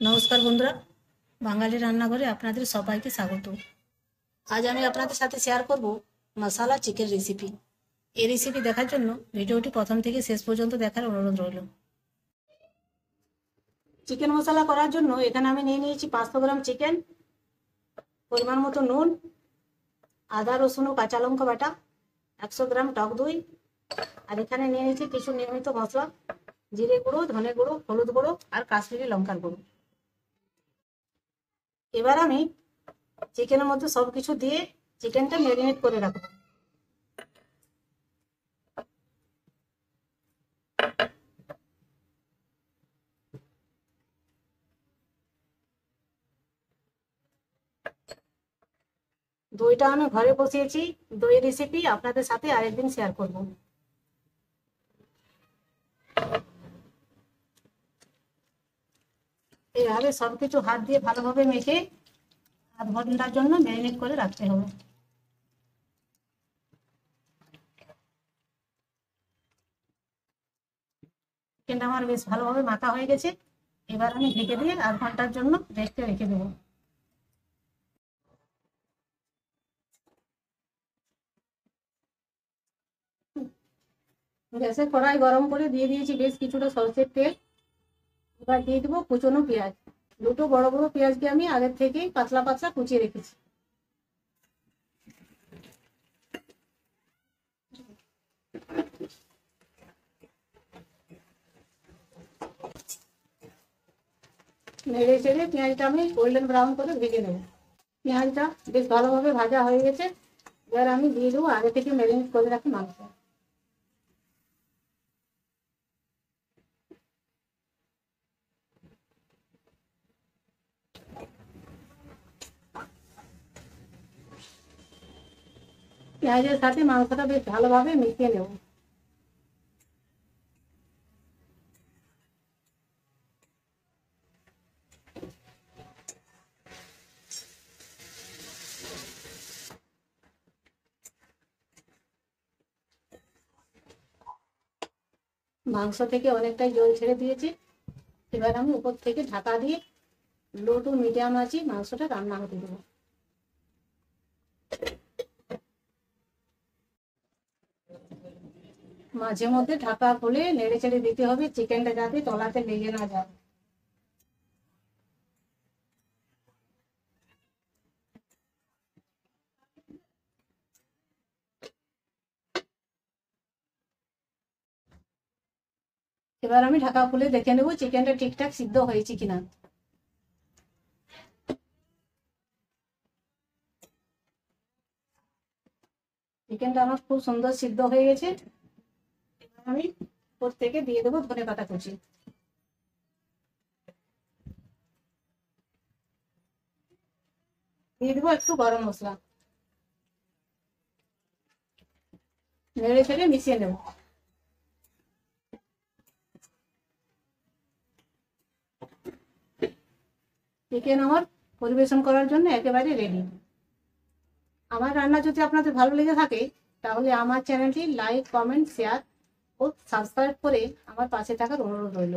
নমস্কার বন্ধুরা, বাঙালি রান্নাঘরে আপনাদের সবাইকে স্বাগত। আজ আমি আপনাদের সাথে শেয়ার করব মশালা চিকেন রেসিপি। এই রেসিপি দেখার জন্য ভিডিওটি প্রথম থেকে শেষ পর্যন্ত দেখার অনুরোধ রইল। চিকেন মশলা করার জন্য এখানে আমি নিয়ে নিয়েছি 500 গ্রাম চিকেন, পরিমাণ মতো নুন, আদা রসুন ও কাঁচা লঙ্কা বাটা, 100 গ্রাম টক দই, আর এখানে নিয়ে নিয়েছি কিছু নিয়মিত মশলা, জিরে গুঁড়ো, ধনে গুঁড়ো, হলুদ গুঁড়ো আর কাশ্মীরি লঙ্কার গুঁড়ো। এবার আমি চিকেনের মধ্যে সবকিছু দিয়ে চিকেনটা ম্যারিনেট করে রাখবো। দইটা আমি ঘরে বসিয়েছি, দই রেসিপি আপনাদের সাথে আরেকদিন শেয়ার করব। এইভাবে সবকিছু হাত দিয়ে ভালোভাবে মেখে আধ ঘন্টার জন্য ম্যারিনেট করে রাখতে হবে। চিকেনটা আমার বেশ ভালোভাবে মাখা হয়ে গেছে। এবার আমি ঢেকে দিয়ে আধ ঘন্টার জন্য রেস্টে রেখে দেবো। গ্যাসে কড়াই গরম করে দিয়ে দিয়েছি বেশ কিছুটা সরষের তেল। এবার দিয়ে দেবো কুচনো পেঁয়াজ। দুটো বড় বড় পেঁয়াজকে আমি আগের থেকেই পাতলা পাতলা কুচিয়ে রেখেছি। নেড়ে চেড়ে পেঁয়াজটা আমি গোল্ডেন ব্রাউন করে ভেজে নেব। পেঁয়াজটা বেশ ভালোভাবে ভাজা হয়ে গেছে। এবার আমি দিয়ে দেবো আগে থেকে ম্যারিনেট করে রাখি মাংস। পেঁয়াজের সাথে মাংসটা বেশ ভালোভাবে মিশিয়ে নেব। মাংস থেকে অনেকটাই জল ছেড়ে দিয়েছি। এবার আমি উপর থেকে ঢাকা দিয়ে লো টু মিডিয়াম আঁচে মাংসটা রান্না হতে দেবো। মাঝে মধ্যে ঢাকা খুলে নেড়ে চেড়ে দিতে হবে, চিকেনটা যাতে তলাতে লেগে না যায়। এবার আমি ঢাকা খুলে দেখে নেবো চিকেনটা ঠিকঠাক সিদ্ধ হয়েছে কিনা। চিকেনটা আমার খুব সুন্দর সিদ্ধ হয়ে গেছে। আমি উপর থেকে দিয়ে দেবো ধনেপাতা কুচি। দিয়ে দেবো একটু গরম মশলা। নেড়ে ছেড়ে মিশিয়ে নেব। চিকেন আমার পরিবেশন করার জন্য একেবারে রেডি। আমার রান্না যদি আপনাদের ভালো লেগে থাকে তাহলে আমার চ্যানেলটি লাইক, কমেন্ট, শেয়ার ও সাবস্ক্রাইব করে আমার পাশে থাকার অনুরোধ রইল।